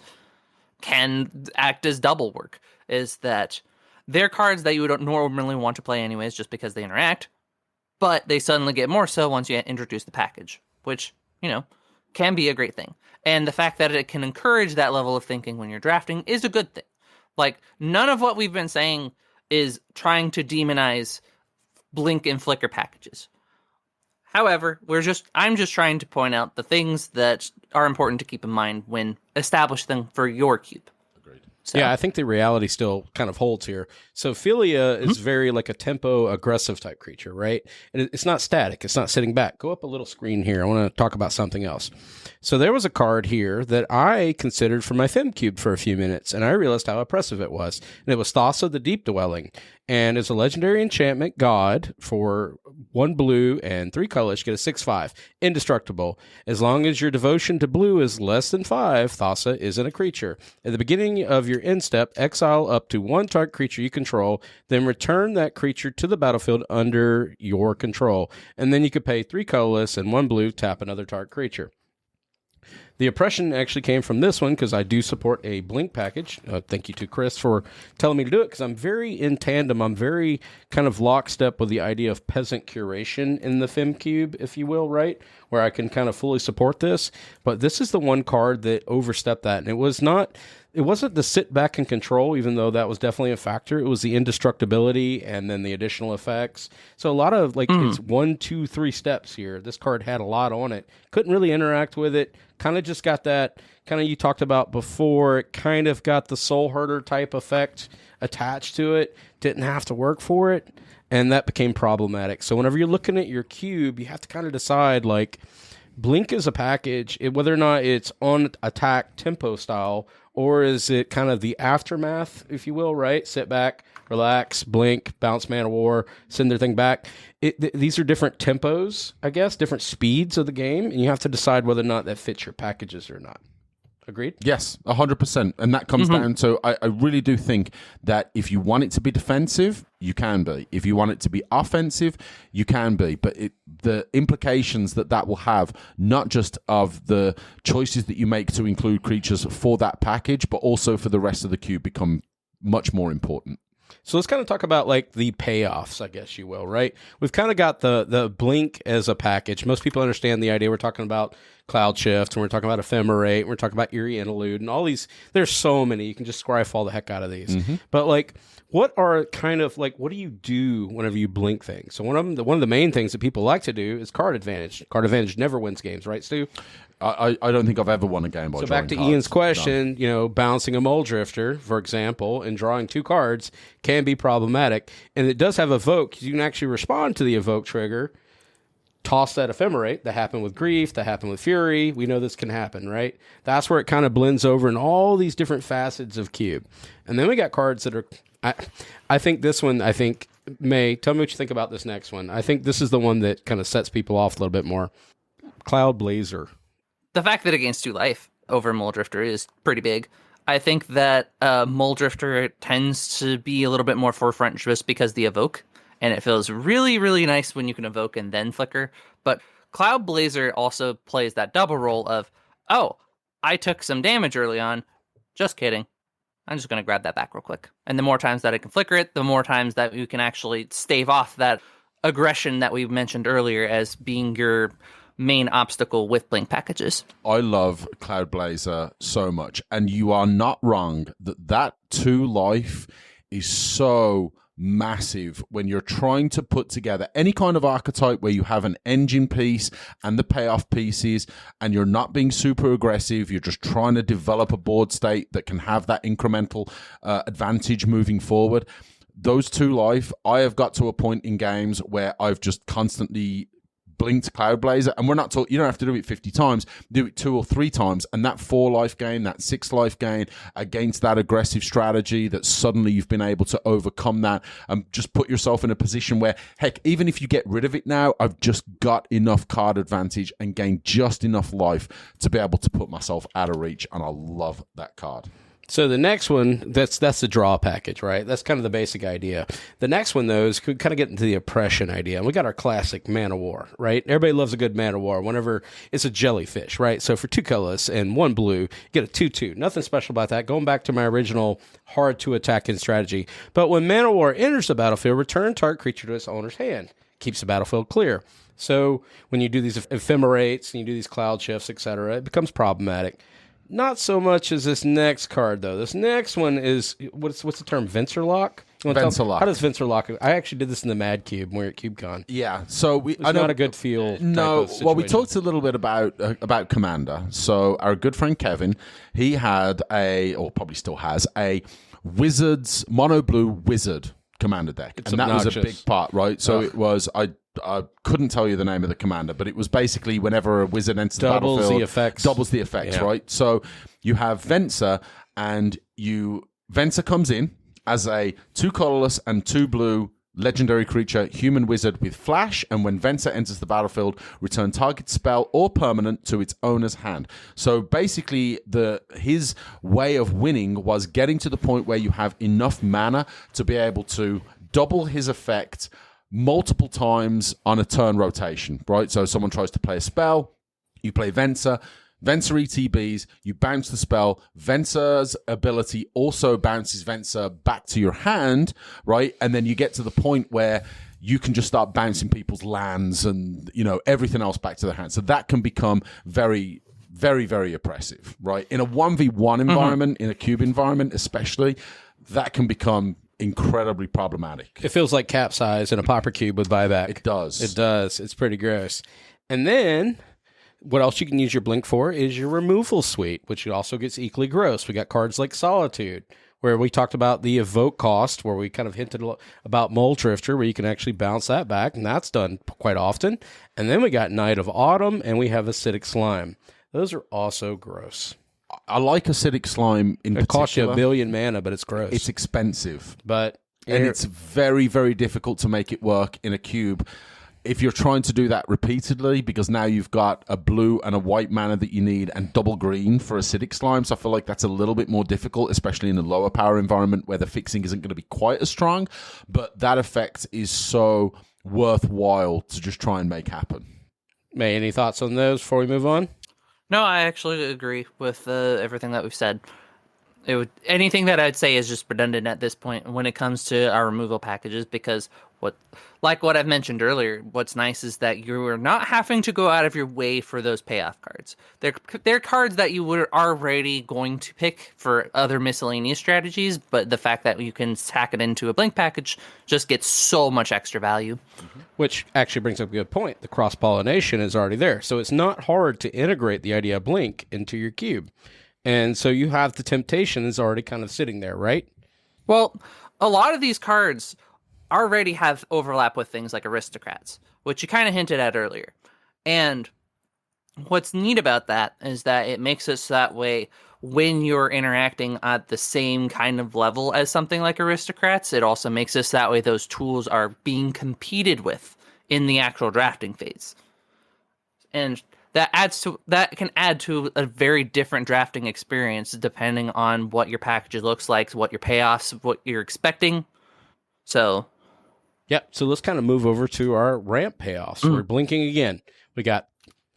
C: can act as double work. Is that they're cards that you would normally want to play anyways just because they interact, but they suddenly get more so once you introduce the package, which, can be a great thing. And the fact that it can encourage that level of thinking when you're drafting is a good thing. Like, none of what we've been saying is trying to demonize Blink and Flicker packages. However, I'm just trying to point out the things that are important to keep in mind when establishing for your cube. So.
A: Yeah, I think the reality still kind of holds here. So Philia is very like a tempo aggressive type creature, right? And it's not static. It's not sitting back. Go up a little screen here. I want to talk about something else. So there was a card here that I considered for my Fem Cube for a few minutes, and I realized how oppressive it was. And it was Thassa the Deep Dwelling. And it's a legendary enchantment god for 1 blue and 3 colors. You get a 6/5. Indestructible. As long as your devotion to blue is less than 5, Thassa isn't a creature. At the beginning of your end step, exile up to 1 target creature you control, then return that creature to the battlefield under your control. And then you could pay 3 colorless and 1 blue, tap another target creature. The oppression actually came from this one because I do support a Blink package. Thank you to Chris for telling me to do it because I'm very in tandem. I'm very kind of lockstep with the idea of peasant curation in the Fem Cube, if you will, right? Where I can kind of fully support this. But this is the one card that overstepped that. And it wasn't the sit back and control, even though that was definitely a factor. It was the indestructibility and then the additional effects. So a lot of it's 1, 2, 3 steps here. This card had a lot on it. Couldn't really interact with it. Kind of just got that, kind of you talked about before, it kind of got the soul herder type effect attached to it. Didn't have to work for it. And that became problematic. So whenever you're looking at your cube, you have to kind of decide Blink is a package, whether or not it's on attack tempo style, or is it kind of the aftermath, if you will, right? Sit back, relax, blink, bounce Man of War, send their thing back. These are different tempos, I guess, different speeds of the game, and you have to decide whether or not that fits your packages or not. Agreed?
B: Yes, 100%. And that comes down to, I really do think that if you want it to be defensive, you can be. If you want it to be offensive, you can be. But the implications that will have, not just of the choices that you make to include creatures for that package, but also for the rest of the cube, become much more important.
A: So let's kind of talk about the payoffs, I guess you will, right? We've kind of got the Blink as a package. Most people understand the idea. We're talking about Cloud Shift, and we're talking about Ephemerate, and we're talking about Eerie Interlude, and all these. There's so many. You can just scryfall the heck out of these. But what are kind of what do you do whenever you blink things? So one of the main things that people like to do is card advantage. Card advantage never wins games, right, Stu?
B: I don't think I've ever won a game by
A: So
B: drawing
A: back to
B: cards.
A: Ian's question, bouncing a Mole Drifter, for example, and drawing 2 cards can be problematic. And it does have Evoke. You can actually respond to the Evoke trigger, toss that Ephemerate. That happened with Grief. That happened with Fury. We know this can happen, right? That's where it kind of blends over in all these different facets of Cube. And then we got cards that are... I think this one, May, tell me what you think about this next one. I think this is the one that kind of sets people off a little bit more. Cloud Blazer.
C: The fact that it gains 2 life over Mole Drifter is pretty big. I think that Mole Drifter tends to be a little bit more forefront just because the Evoke, and it feels really, really nice when you can Evoke and then Flicker. But Cloud Blazer also plays that double role of, I took some damage early on. Just kidding. I'm just going to grab that back real quick. And the more times that I can Flicker it, the more times that you can actually stave off that aggression that we mentioned earlier as being your main obstacle with Blink packages.
B: I love Cloud Blazer so much, and you are not wrong that 2 life is so massive when you're trying to put together any kind of archetype where you have an engine piece and the payoff pieces, and you're not being super aggressive. You're just trying to develop a board state that can have that incremental advantage moving forward. Those 2 life, I have got to a point in games where I've just constantly blinked Cloud Blazer, and we're not talking, you don't have to do it 50 times, do it 2 or 3 times, and that 4 life gain, that 6 life gain against that aggressive strategy, that suddenly you've been able to overcome that and just put yourself in a position where, heck, even if you get rid of it now, I've just got enough card advantage and gained just enough life to be able to put myself out of reach, and I love that card.
A: So the next one, that's the draw package, right? That's kind of the basic idea. The next one, though, is could kind of get into the oppression idea. And we got our classic Man of War, right? Everybody loves a good Man of War whenever it's a jellyfish, right? So for 2 colorless and 1 blue, you get a 2/2. Nothing special about that. Going back to my original hard to attack in strategy. But when Man of War enters the battlefield, return target creature to its owner's hand. Keeps the battlefield clear. So when you do these ephemerates and you do these cloud shifts, etc., it becomes problematic. Not so much as this next card, though. This next one is, what's the term? Venserlock? You wanna
B: Venser
A: tell-
B: lock.
A: How does Venser lock? I actually did this in the Mad Cube when we were at CubeCon.
B: Yeah, so
A: It's not a good feel.
B: No,
A: type of
B: well, we
A: situation.
B: talked a little bit about Commander. So our good friend Kevin, he had or probably still has, a Wizards mono blue Wizard Commander deck,
A: It's
B: and that was a
A: obnoxious.
B: big part, right? So
A: Ugh.
B: it was I couldn't tell you the name of the commander, but it was basically whenever a wizard enters the
A: Doubles the
B: battlefield,
A: effects.
B: doubles the effects,
A: Yeah.
B: right? So you have Venser, and Venser comes in as a 2 colorless and 2 blue legendary creature, human wizard with flash, and when Venser enters the battlefield, return target spell or permanent to its owner's hand. So basically, his way of winning was getting to the point where you have enough mana to be able to double his effect multiple times on a turn rotation, right? So someone tries to play a spell, you play Venser ETBs, you bounce the spell. Venser's ability also bounces Venser back to your hand, right? And then you get to the point where you can just start bouncing people's lands and, everything else back to their hand. So that can become very, very, very oppressive, right? In a 1v1 environment, in a cube environment especially, that can become incredibly problematic.
A: It feels like capsize in a popper cube with buyback.
B: It does.
A: It does. It's pretty gross. And then what else you can use your blink for is your removal suite, which also gets equally gross. We got cards like Solitude, where we talked about the evoke cost, where we kind of hinted about Mole Drifter, where you can actually bounce that back, and that's done quite often. And then we got Night of Autumn, and we have Acidic Slime. Those are also gross.
B: I like Acidic Slime in particular.
A: It costs you 1 billion mana, but it's gross.
B: It's expensive.
A: But
B: And it's very, very difficult to make it work in a cube if you're trying to do that repeatedly, because now you've got a blue and a white mana that you need and double green for Acidic Slime. So I feel like that's a little bit more difficult, especially in a lower power environment where the fixing isn't going to be quite as strong. But that effect is so worthwhile to just try and make happen.
A: May, any thoughts on those before we move on?
C: No, I actually agree with everything that we've said. Anything that I'd say is just redundant at this point when it comes to our removal packages, because what I've mentioned earlier, what's nice is that you're not having to go out of your way for those payoff cards. They're cards that you were already going to pick for other miscellaneous strategies, but the fact that you can tack it into a blink package just gets so much extra value.
A: Which actually brings up a good point. The cross-pollination is already there. So it's not hard to integrate the idea of blink into your cube. And so you have the temptation is already kind of sitting there, right?
C: Well, a lot of these cards already have overlap with things like aristocrats, which you kind of hinted at earlier. And what's neat about that is that it makes it so that way when you're interacting at the same kind of level as something like aristocrats, it also makes us that way those tools are being competed with in the actual drafting phase. And that can add to a very different drafting experience depending on what your package looks like, what your payoffs, what you're expecting. So,
A: Yep. So let's kind of move over to our ramp payoffs. We're blinking again. We got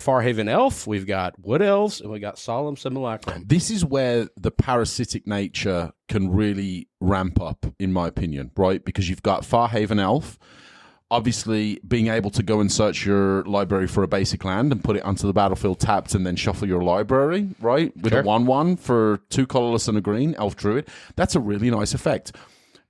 A: Farhaven Elf, we've got Wood Elves, and we got Solemn Simulacrum.
B: This is where the parasitic nature can really ramp up, in my opinion, right? Because you've got Farhaven Elf, obviously being able to go and search your library for a basic land and put it onto the battlefield tapped and then shuffle your library, right? With
A: Sure.
B: a 1/1 for 2 colorless and a green, Elf Druid. That's a really nice effect.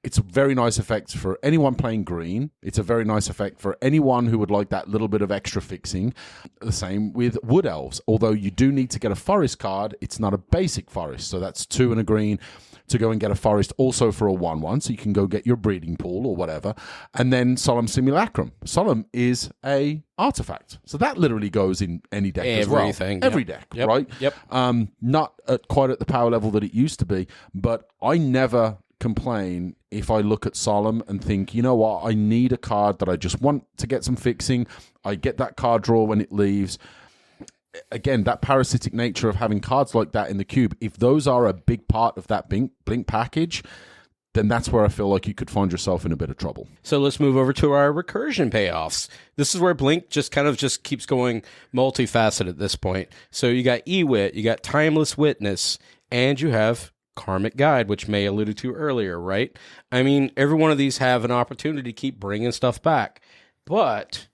B: It's a very nice effect for anyone playing green. It's a very nice effect for anyone who would like that little bit of extra fixing. The same with Wood Elves. Although you do need to get a forest card, it's not a basic forest. So that's 2 and a green to go and get a forest also for a 1/1. So you can go get your breeding pool or whatever. And then Solemn Simulacrum. Solemn is a artifact. So that literally goes in any deck as well.
A: Everything,
B: Every
A: yep.
B: deck,
A: Yep,
B: right?
A: yep.
B: Not quite at the power level that it used to be, but I never complain if I look at Solemn and think, you know what, I need a card that I just want to get some fixing. I get that card draw when it leaves. Again, that parasitic nature of having cards like that in the cube, if those are a big part of that blink package, then that's where I feel like you could find yourself in a bit of trouble.
A: So let's move over to our recursion payoffs. This is where Blink just keeps going multifaceted at this point. So you got Ewit, you got Timeless Witness, and you have Karmic Guide, which May alluded to earlier, right? I mean, every one of these have an opportunity to keep bringing stuff back. But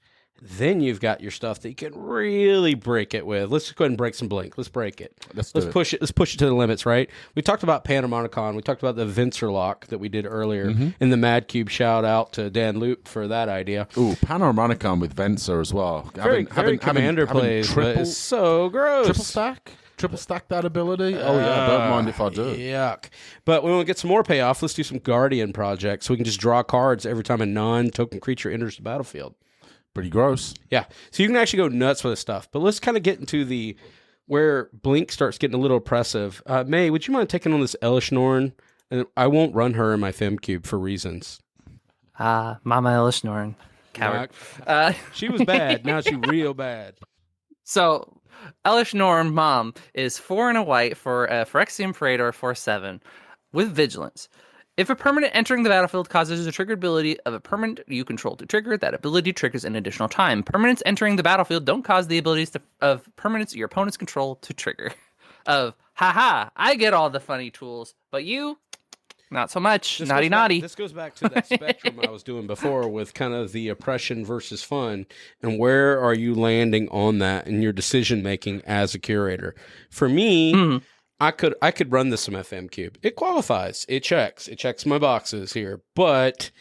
A: Then you've got your stuff that you can really break it with. Let's just go ahead and break some blink. Let's break it. Let's push it. Let's push it to the limits, right? We talked about Panharmonicon. We talked about the Vincer lock that we did earlier in the Mad Cube. Shout out to Dan Loop for that idea.
B: Ooh, Panharmonicon with Venser as well.
A: Very commander plays, but it's so gross.
B: Triple stack that ability? Oh, yeah, don't mind if I do.
A: Yuck. But when we get some more payoff, let's do some Guardian projects so we can just draw cards every time a non-token creature enters the battlefield.
B: Pretty gross.
A: Yeah. So you can actually go nuts with this stuff. But let's kind of get into where Blink starts getting a little oppressive. May, would you mind taking on this Elish Norn? And I won't run her in my FemCube for reasons.
C: Mama Elish Norn. Coward.
A: She was bad. Now she's real bad.
C: So... Elish Norn, Mom, is 4 and a white for a Phyrexian Praetor 4/7 with Vigilance. If a permanent entering the battlefield causes a triggered ability of a permanent you control to trigger, that ability triggers an additional time. Permanents entering the battlefield don't cause the abilities of permanents your opponents control to trigger. Haha, I get all the funny tools, but you... Not so much. Naughty.
A: This goes back to that spectrum I was doing before with kind of the oppression versus fun, and where are you landing on that in your decision making as a curator? For me, I could run this in my FemCube. It qualifies. It checks my boxes here, but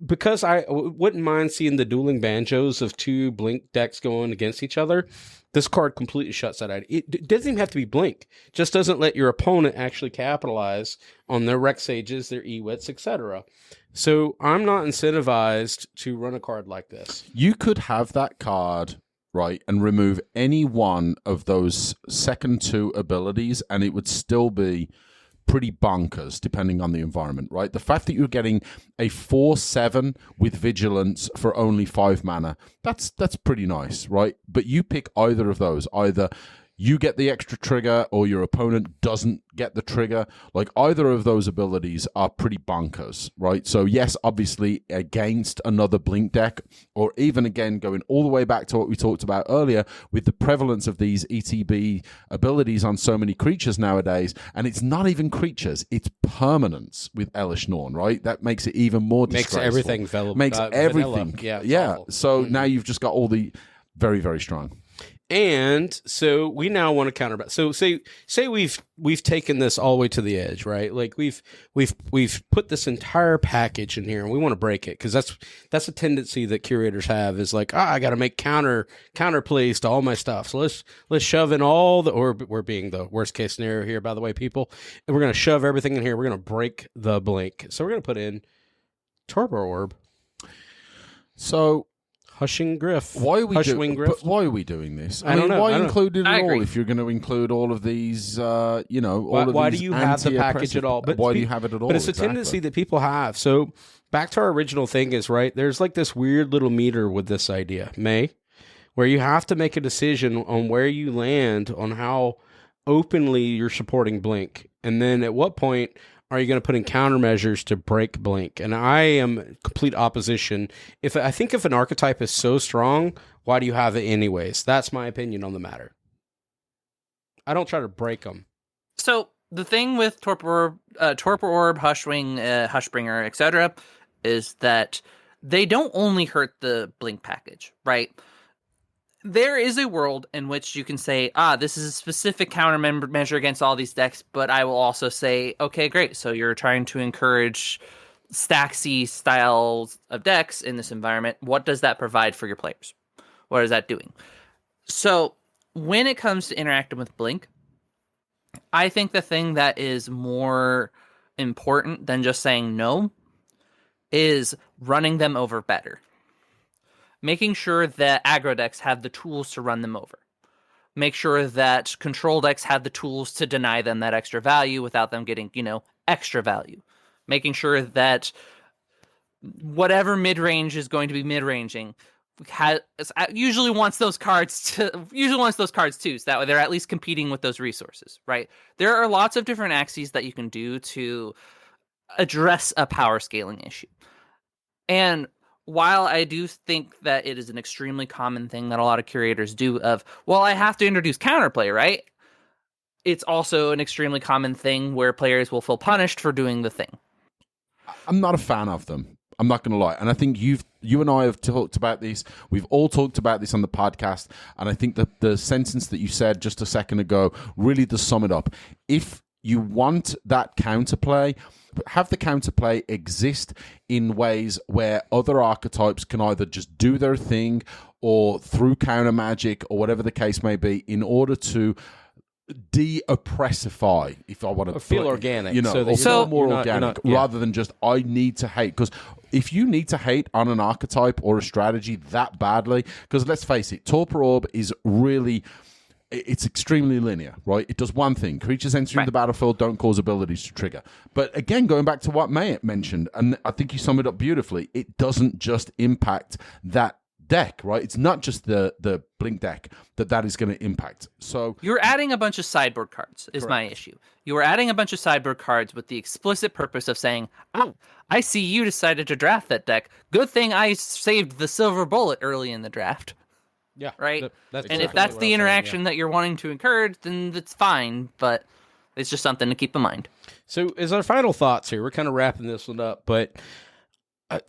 A: because I wouldn't mind seeing the dueling banjos of two Blink decks going against each other. This card completely shuts that out. It doesn't even have to be Blink. Just doesn't let your opponent actually capitalize on their Rex Sages, their Ewits, etc. So I'm not incentivized to run a card like this.
B: You could have that card, right, and remove any one of those second two abilities, and it would still be pretty bonkers depending on the environment, right? The fact that you're getting a 4/7 with Vigilance for only 5 mana, that's pretty nice, right? But you pick either of those. Either you get the extra trigger or your opponent doesn't get the trigger. Like, either of those abilities are pretty bonkers, right? So yes, obviously against another Blink deck, or even again going all the way back to what we talked about earlier with the prevalence of these ETB abilities on so many creatures nowadays, and it's not even creatures, it's permanents with Elish Norn, right? That makes it even more disgraceful.
A: Makes everything
B: everything.
A: Vanilla.
B: Yeah. So now you've just got all the very, very strong.
A: And so we now want to counterbalance. So say we've taken this all the way to the edge, right? Like we've put this entire package in here, and we want to break it because that's a tendency that curators have, is like, I got to make counter plays to all my stuff. So let's shove in all or we're being the worst case scenario here, by the way, people, and we're gonna shove everything in here. We're gonna break the Blink. So we're gonna put in Torpor Orb.
B: So.
A: Hushing Griff.
B: Why are we
A: Griff?
B: Why are we doing this?
A: I don't know.
B: Why include it at all
C: agree.
B: if you're going to include all of these,
A: Why do you have the package at all?
B: But why do you have it at all?
A: But it's a tendency that people have. So back to our original thing is, right, there's like this weird little meter with this idea, May, where you have to make a decision on where you land on how openly you're supporting Blink. And then at what point are you going to put in countermeasures to break Blink? And I am complete opposition. I think if an archetype is so strong, why do you have it anyways? That's my opinion on the matter. I don't try to break them.
C: So the thing with Torpor Orb, Hushwing, Hushbringer, etc., is that they don't only hurt the Blink package, right? There is a world in which you can say, this is a specific countermeasure against all these decks, but I will also say, okay, great. So you're trying to encourage Staxy styles of decks in this environment. What does that provide for your players? What is that doing? So when it comes to interacting with Blink, I think the thing that is more important than just saying no is running them over better. Making sure that aggro decks have the tools to run them over. Make sure that control decks have the tools to deny them that extra value without them getting, extra value. Making sure that whatever mid-range is going to be mid-ranging usually wants those cards too, so that way they're at least competing with those resources, right? There are lots of different axes that you can do to address a power scaling issue. And while I do think that it is an extremely common thing that a lot of curators do I have to introduce counterplay, right? It's also an extremely common thing where players will feel punished for doing the thing.
B: I'm not a fan of them. I'm not going to lie. And I think you and I have talked about this. We've all talked about this on the podcast. And I think that the sentence that you said just a second ago really does sum it up. If you want that counterplay, have the counterplay exist in ways where other archetypes can either just do their thing or through counter magic or whatever the case may be in order to de-oppressify, if I want to
A: feel organic,
B: so
A: that
B: feel more
A: you're
B: organic
A: not,
B: rather than just I need to hate. Because if you need to hate on an archetype or a strategy that badly, because let's face it, Torpor Orb is really, it's extremely linear, right? It does one thing: creatures entering the battlefield don't cause abilities to trigger. But again, going back to what May mentioned, and I think you summed it up beautifully, it doesn't just impact that deck, right? It's not just the Blink deck that is going to impact. So
C: you're adding a bunch of sideboard cards is my issue. You are adding a bunch of sideboard cards with the explicit purpose of saying, oh, I see you decided to draft that deck. Good thing I saved the silver bullet early in the draft.
A: Yeah.
C: Right?
A: That's
C: and
A: exactly
C: if that's
A: what
C: the
A: I was
C: interaction
A: saying,
C: that you're wanting to encourage, then that's fine, but it's just something to keep in mind.
A: So as our final thoughts here, we're kind of wrapping this one up, but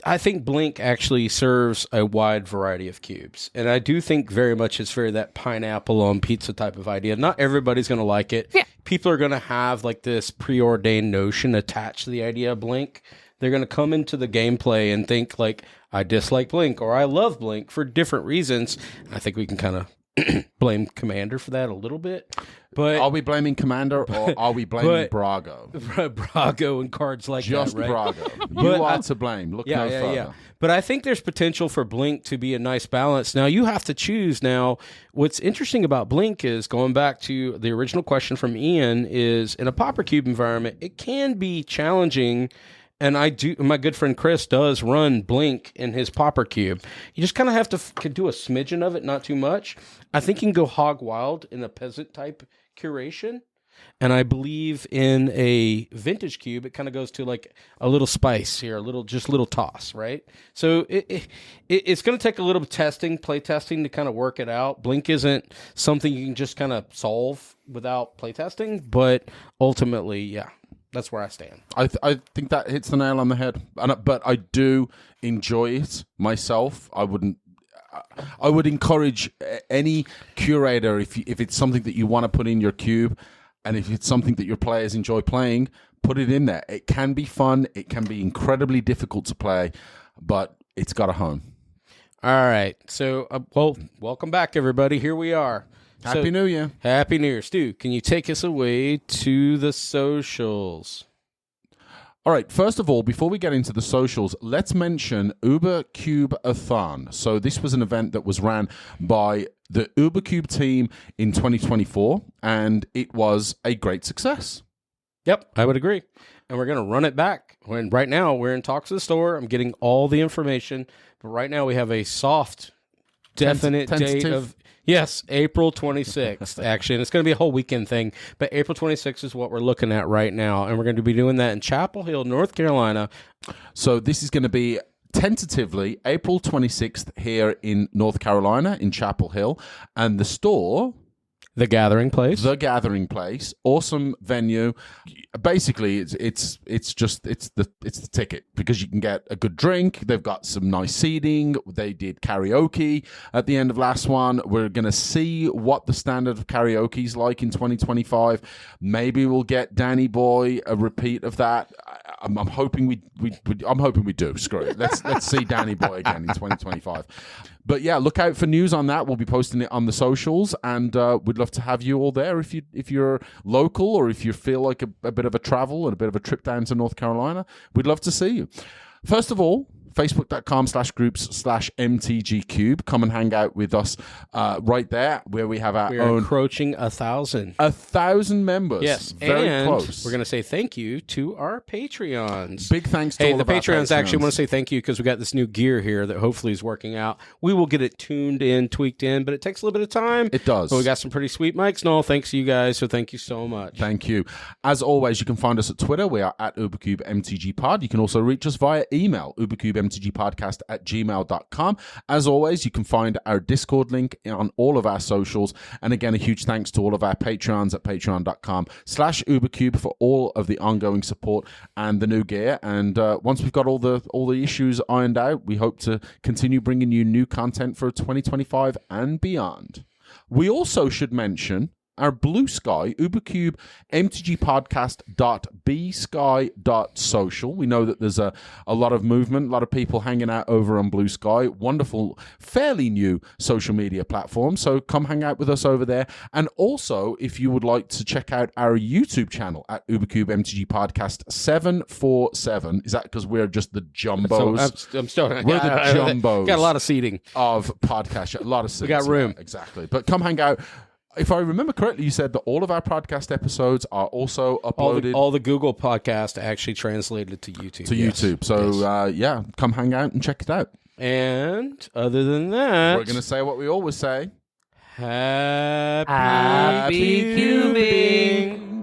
A: I think Blink actually serves a wide variety of cubes. And I do think very much it's very that pineapple on pizza type of idea. Not everybody's going to like it.
C: Yeah.
A: People are going to have like this preordained notion attached to the idea of Blink. They're going to come into the gameplay and think like, I dislike Blink or I love Blink for different reasons. I think we can kind of blame Commander for that a little bit. But
B: are we blaming Commander or are we blaming Brago?
A: Brago and cards like
B: just
A: that, right?
B: Brago. You are to blame. Look no further.
A: Yeah. But I think there's potential for Blink to be a nice balance. Now, you have to choose. Now, what's interesting about Blink is, going back to the original question from Ian, is in a Pauper Cube environment, it can be challenging. And my good friend Chris does run Blink in his Pauper Cube. You just kind of have to do a smidgen of it, not too much. I think you can go hog wild in a peasant type curation. And I believe in a vintage cube, it kind of goes to like a little spice here, a little toss, right? So it's going to take a little play testing to kind of work it out. Blink isn't something you can just kind of solve without play testing, but ultimately, yeah, that's where I stand.
B: I think that hits the nail on the head. But I do enjoy it myself. I would encourage any curator, if it's something that you want to put in your cube, and if it's something that your players enjoy playing, put it in there. It can be fun. It can be incredibly difficult to play, but it's got a home.
A: All right. So, welcome back, everybody. Here we are.
B: Happy New Year.
A: Happy New Year. Stu, can you take us away to the socials?
B: All right, first of all, before we get into the socials, let's mention UberCubeathon. So this was an event that was ran by the UberCube team in 2024, and it was a great success.
A: Yep, I would agree. And we're going to run it back. Right now, we're in talks with the store. I'm getting all the information. But right now, we have a soft, definite date of... Yes, April 26th, actually. And it's going to be a whole weekend thing. But April 26th is what we're looking at right now. And we're going to be doing that in Chapel Hill, North Carolina.
B: So this is going to be tentatively April 26th here in North Carolina, in Chapel Hill. And the store...
A: The Gathering Place.
B: The Gathering Place. Awesome venue. Basically, it's the ticket, because you can get a good drink. They've got some nice seating. They did karaoke at the end of last one. We're going to see what the standard of karaoke is like in 2025. Maybe we'll get Danny Boy a repeat of that. I'm hoping we do. Screw it. Let's see Danny Boy again in 2025. But yeah, look out for news on that. We'll be posting it on the socials, and we'd love to have you all there if you're local, or if you feel like a bit of a travel and a bit of a trip down to North Carolina. We'd love to see you. First of all, facebook.com/groups/mtgcube. Come and hang out with us right there, where we have our own...
A: approaching 1,000.
B: 1,000 members.
A: Yes,
B: very
A: and
B: close.
A: We're going to say thank you to our Patreons.
B: Big thanks to all
A: the
B: of our
A: Patreons. Actually want to say thank you, because we got this new gear here that hopefully is working out. We will get it tuned in, tweaked in, but it takes a little bit of time.
B: It does.
A: But we got some pretty sweet mics and all. Thanks to you guys, so thank you so much.
B: Thank you. As always, you can find us at Twitter. We are at UberCubeMTGPod. You can also reach us via email, ubercubemtg ubercubemtgpodcast@gmail.com. As always, you can find our Discord link on all of our socials. And again, a huge thanks to all of our Patreons at patreon.com/ubercube for all of the ongoing support and the new gear. And once we've got all the issues ironed out, we hope to continue bringing you new content for 2025 and beyond. We also should mention our Bluesky, UberCube MTG Podcast.bsky.social. We know that there's a lot of movement, a lot of people hanging out over on Bluesky. Wonderful, fairly new social media platform. So come hang out with us over there. And also, if you would like to check out our YouTube channel at UberCube MTG Podcast 747, is that because we're just the jumbos?
A: So I'm still.
B: We're the jumbos.
A: Got a lot of seating
B: Of podcast, a lot of seats.
A: We got room.
B: Yeah, exactly. But come hang out. If I remember correctly, you said that all of our podcast episodes are also uploaded.
A: All the Google podcast actually translated to YouTube.
B: YouTube. So, come hang out and check it out.
A: And other than that,
B: We're going to say what we always say.
A: Happy
C: Happy cubing.